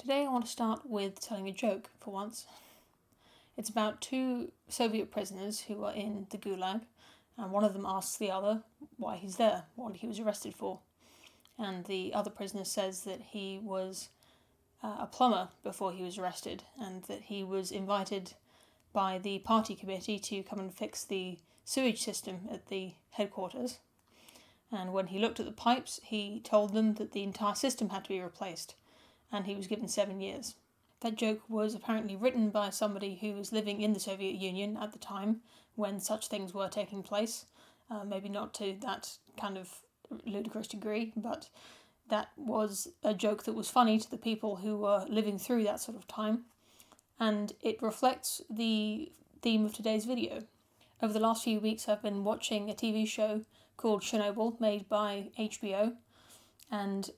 Today I want to start with telling a joke, for once. It's about two Soviet prisoners who are in the Gulag, and one of them asks the other why he's there, what he was arrested for. And the other prisoner says that he was a plumber before he was arrested, and that he was invited by the party committee to come and fix the sewage system at the headquarters. And when he looked at the pipes, he told them that the entire system had to be replaced, and he was given 7 years. That joke was apparently written by somebody who was living in the Soviet Union at the time when such things were taking place. Maybe not to that kind of ludicrous degree, but that was a joke that was funny to the people who were living through that sort of time. And it reflects the theme of today's video. Over the last few weeks I've been watching a TV show called Chernobyl, made by HBO, and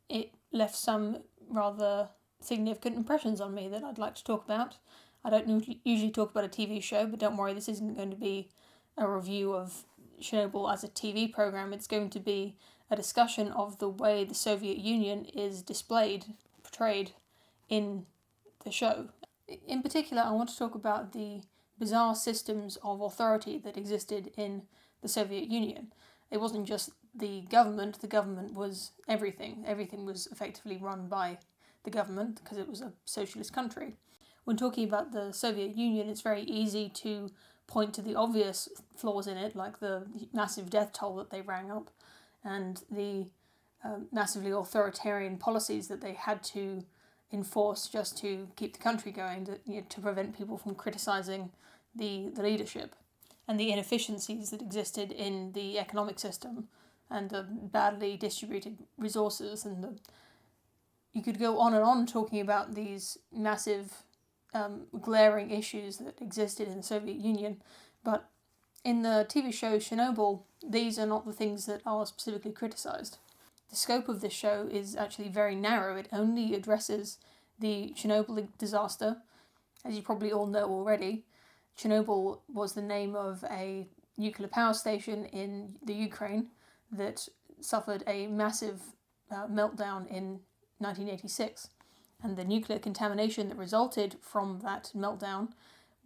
it left some rather significant impressions on me that I'd like to talk about. I don't usually talk about a TV show, but don't worry, this isn't going to be a review of Chernobyl as a TV program. It's going to be a discussion of the way the Soviet Union is portrayed in the show. In particular, I want to talk about the bizarre systems of authority that existed in the Soviet Union. It wasn't just the government was everything. Everything was effectively run by the government because it was a socialist country. When talking about the Soviet Union, it's very easy to point to the obvious flaws in it, like the massive death toll that they rang up and the massively authoritarian policies that they had to enforce just to keep the country going, to prevent people from criticising the leadership, and the inefficiencies that existed in the economic system and the badly distributed resources. And you could go on and on talking about these massive glaring issues that existed in the Soviet Union, but in the TV show Chernobyl, these are not the things that are specifically criticised. The scope of this show is actually very narrow. It only addresses the Chernobyl disaster. As you probably all know already, Chernobyl was the name of a nuclear power station in the Ukraine that suffered a massive meltdown in 1986. And the nuclear contamination that resulted from that meltdown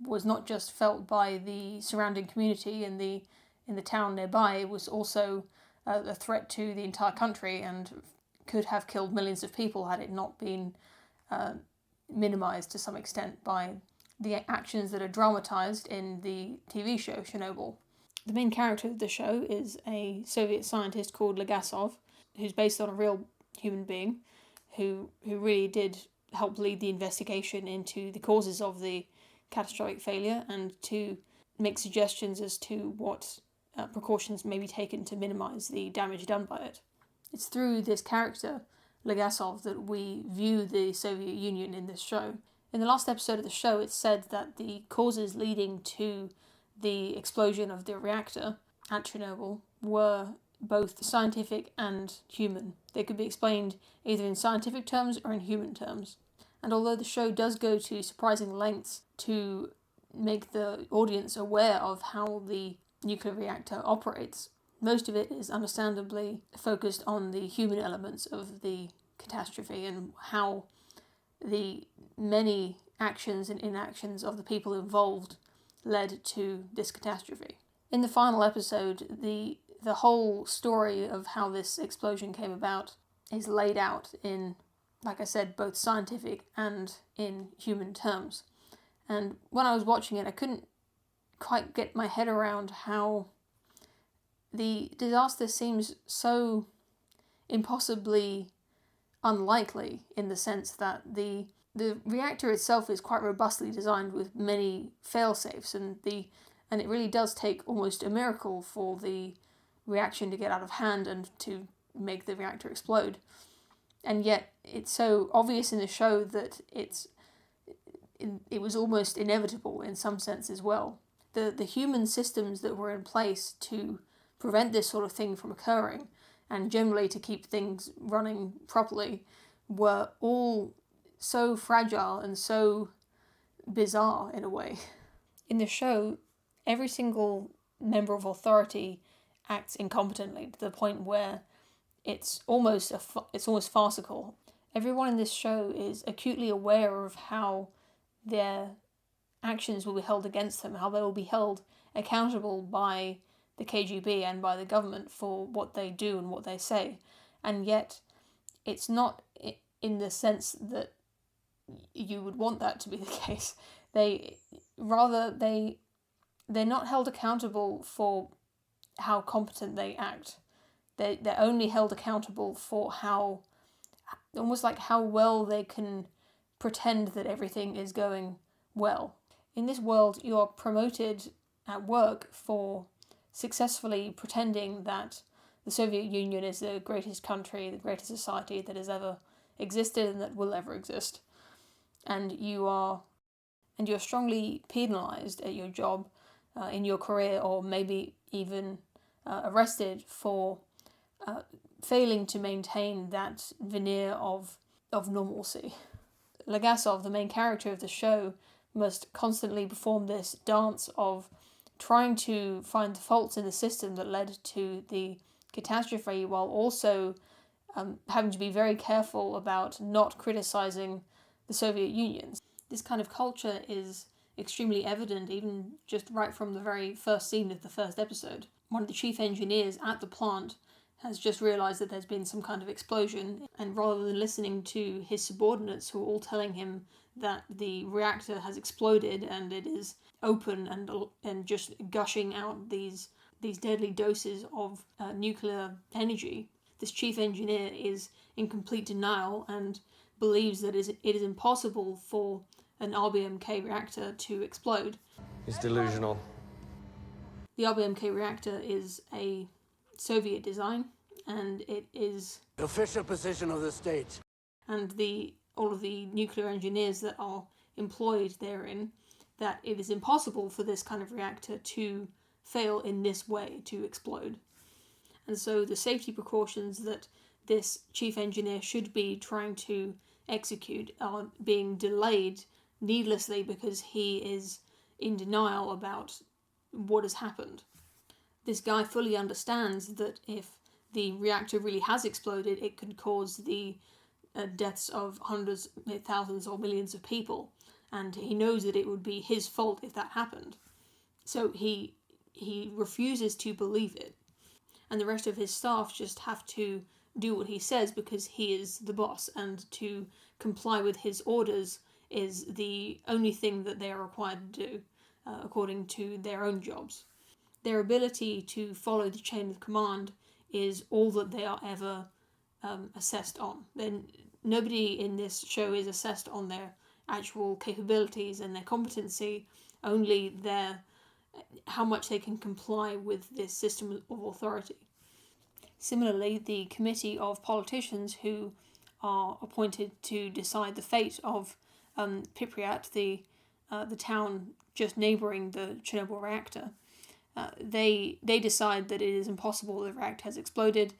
was not just felt by the surrounding community in the town nearby, it was also a threat to the entire country and could have killed millions of people had it not been minimised to some extent by the actions that are dramatised in the TV show Chernobyl. The main character of the show is a Soviet scientist called Legasov, who's based on a real human being who really did help lead the investigation into the causes of the catastrophic failure and to make suggestions as to what precautions may be taken to minimise the damage done by it. It's through this character, Legasov, that we view the Soviet Union in this show. In the last episode of the show, it's said that the causes leading to the explosion of the reactor at Chernobyl were both scientific and human. They could be explained either in scientific terms or in human terms. And although the show does go to surprising lengths to make the audience aware of how the nuclear reactor operates, most of it is understandably focused on the human elements of the catastrophe and how the many actions and inactions of the people involved led to this catastrophe. In the final episode, the whole story of how this explosion came about is laid out in, like I said, both scientific and in human terms. And when I was watching it, I couldn't quite get my head around how the disaster seems so impossibly unlikely, in the sense that the reactor itself is quite robustly designed with many fail-safes, and it really does take almost a miracle for the reaction to get out of hand and to make the reactor explode. And yet it's so obvious in the show that it was almost inevitable in some sense as well. The human systems that were in place to prevent this sort of thing from occurring, and generally to keep things running properly, were all so fragile and so bizarre in a way. In the show, every single member of authority acts incompetently to the point where it's almost farcical. Everyone in this show is acutely aware of how their actions will be held against them, how they will be held accountable by the KGB and by the government for what they do and what they say. And yet, it's not in the sense that you would want that to be the case. They're not held accountable for how competent they act. They're only held accountable for how, almost like how well they can pretend that everything is going well. In this world, you are promoted at work for successfully pretending that the Soviet Union is the greatest country, the greatest society that has ever existed and that will ever exist. And you're strongly penalized at your job, in your career, or maybe even arrested for failing to maintain that veneer of normalcy. Legasov, the main character of the show, must constantly perform this dance of trying to find the faults in the system that led to the catastrophe, while also having to be very careful about not criticizing the Soviet Union. This kind of culture is extremely evident even just right from the very first scene of the first episode. One of the chief engineers at the plant has just realised that there's been some kind of explosion, and rather than listening to his subordinates who are all telling him that the reactor has exploded and it is open and just gushing out these deadly doses of nuclear energy, this chief engineer is in complete denial and believes that it is impossible for an RBMK reactor to explode. He's delusional. The RBMK reactor is a Soviet design, and it is the official position of the state. And all of the nuclear engineers that are employed therein, that it is impossible for this kind of reactor to fail in this way, to explode. And so the safety precautions that this chief engineer should be trying to execute are being delayed needlessly because he is in denial about what has happened. This guy fully understands that if the reactor really has exploded, it could cause the deaths of hundreds, thousands or millions of people, and he knows that it would be his fault if that happened. So he refuses to believe it, and the rest of his staff just have to do what he says because he is the boss, and to comply with his orders is the only thing that they are required to do, according to their own jobs. Their ability to follow the chain of command is all that they are ever assessed on. Then nobody in this show is assessed on their actual capabilities and their competency, only how much they can comply with this system of authority. Similarly, the committee of politicians who are appointed to decide the fate of Pripyat, the town just neighbouring the Chernobyl reactor, they decide that it is impossible the reactor has exploded.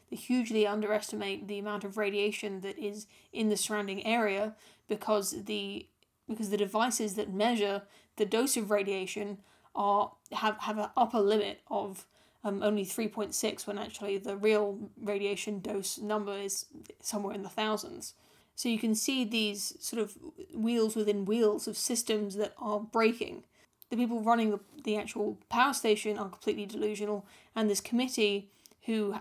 They hugely underestimate the amount of radiation that is in the surrounding area because the devices that measure the dose of radiation have an upper limit of only 3.6, when actually the real radiation dose number is somewhere in the thousands. So you can see these sort of wheels within wheels of systems that are breaking. The people running the actual power station are completely delusional, and this committee, who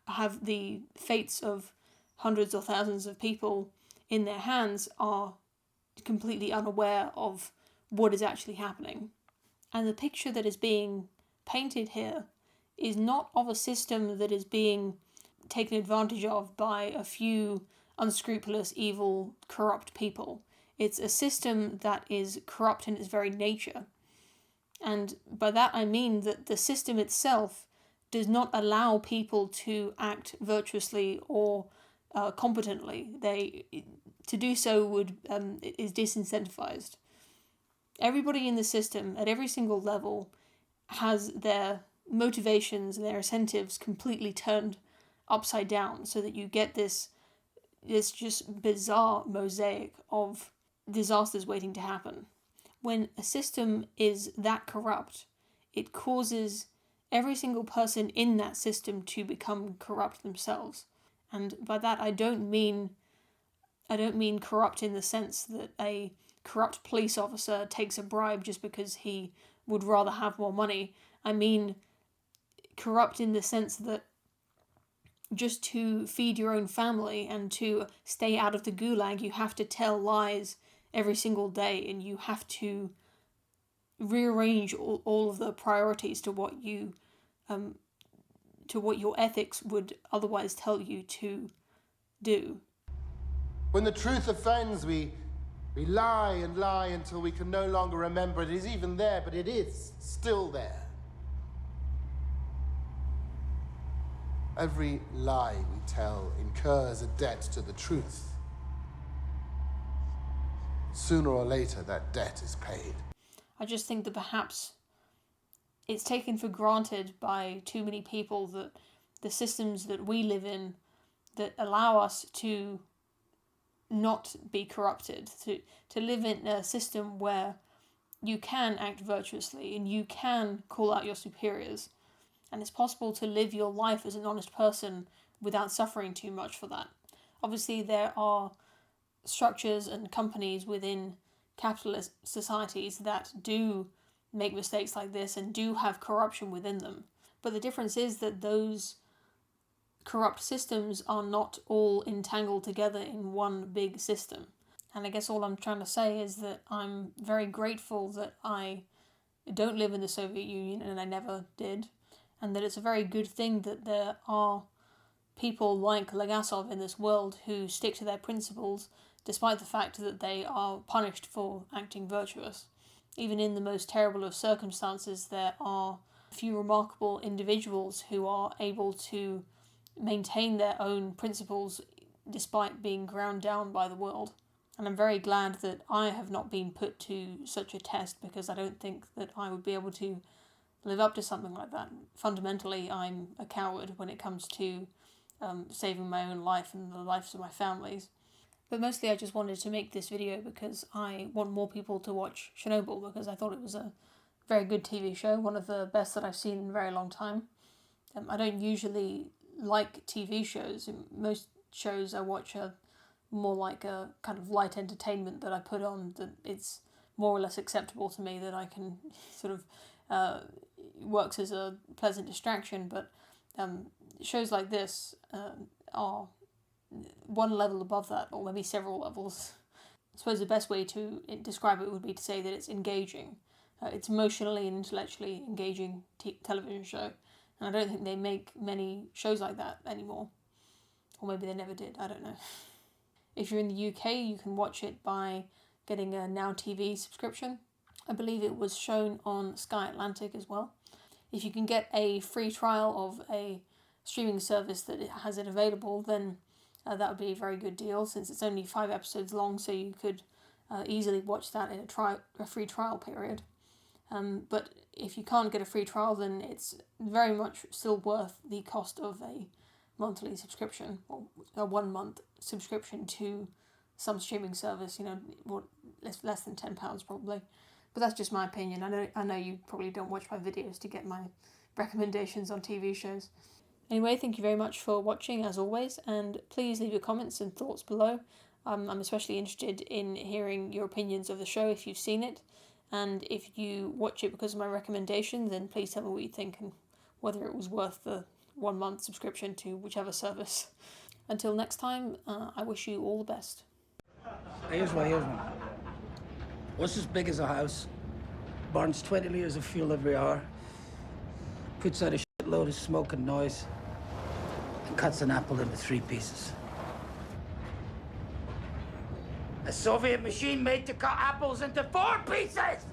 have the fates of hundreds or thousands of people in their hands, are completely unaware of what is actually happening. And the picture that is being painted here is not of a system that is being taken advantage of by a few unscrupulous, evil, corrupt people. It's a system that is corrupt in its very nature. And by that I mean that the system itself does not allow people to act virtuously or competently. To do so is disincentivized. Everybody in the system, at every single level, has their motivations and their incentives completely turned upside down, so that you get this just bizarre mosaic of disasters waiting to happen. When a system is that corrupt, it causes every single person in that system to become corrupt themselves. And by that I don't mean I don't mean corrupt in the sense that a corrupt police officer takes a bribe just because he would rather have more money. I mean corrupt in the sense that just to feed your own family and to stay out of the gulag, you have to tell lies every single day, and you have to rearrange all of the priorities to what you to what your ethics would otherwise tell you to do. When the truth offends, we lie and lie until we can no longer remember it is even there, but it is still there. Every lie we tell incurs a debt to the truth. Sooner or later, that debt is paid. I just think that perhaps it's taken for granted by too many people that the systems that we live in that allow us to not be corrupted, to live in a system where you can act virtuously and you can call out your superiors, and it's possible to live your life as an honest person without suffering too much for that. Obviously, there are structures and companies within capitalist societies that do make mistakes like this and do have corruption within them. But the difference is that those corrupt systems are not all entangled together in one big system. And I guess all I'm trying to say is that I'm very grateful that I don't live in the Soviet Union, and I never did, and that it's a very good thing that there are people like Legasov in this world who stick to their principles despite the fact that they are punished for acting virtuous. Even in the most terrible of circumstances, there are a few remarkable individuals who are able to maintain their own principles despite being ground down by the world. And I'm very glad that I have not been put to such a test, because I don't think that I would be able to live up to something like that. Fundamentally, I'm a coward when it comes to saving my own life and the lives of my families. But mostly I just wanted to make this video because I want more people to watch Chernobyl, because I thought it was a very good TV show, one of the best that I've seen in a very long time. I don't usually like TV shows. Most shows I watch are more like a kind of light entertainment that I put on, that it's more or less acceptable to me, that I can sort of works as a pleasant distraction. But shows like this are one level above that, or maybe several levels. I suppose the best way to describe it would be to say that it's engaging. It's emotionally and intellectually engaging television show, and I don't think they make many shows like that anymore. Or maybe they never did, I don't know. If you're in the UK, you can watch it by getting a Now TV subscription. I believe it was shown on Sky Atlantic as well. If you can get a free trial of a streaming service that has it available, then that would be a very good deal, since it's only 5 episodes long, so you could easily watch that in a free trial period. But if you can't get a free trial, then it's very much still worth the cost of a monthly subscription, or a 1 month subscription to some streaming service, less than £10 probably. But that's just my opinion. I know you probably don't watch my videos to get my recommendations on TV shows. Anyway, thank you very much for watching, as always, and please leave your comments and thoughts below. I'm especially interested in hearing your opinions of the show if you've seen it, and if you watch it because of my recommendation, then please tell me what you think and whether it was worth the 1 month subscription to whichever service. Until next time, I wish you all the best. Here's one. What's as big as a house? Burns 20 litres of fuel every hour. Puts out a shitload of smoke and noise. And cuts an apple into 3 pieces. A Soviet machine made to cut apples into 4 pieces!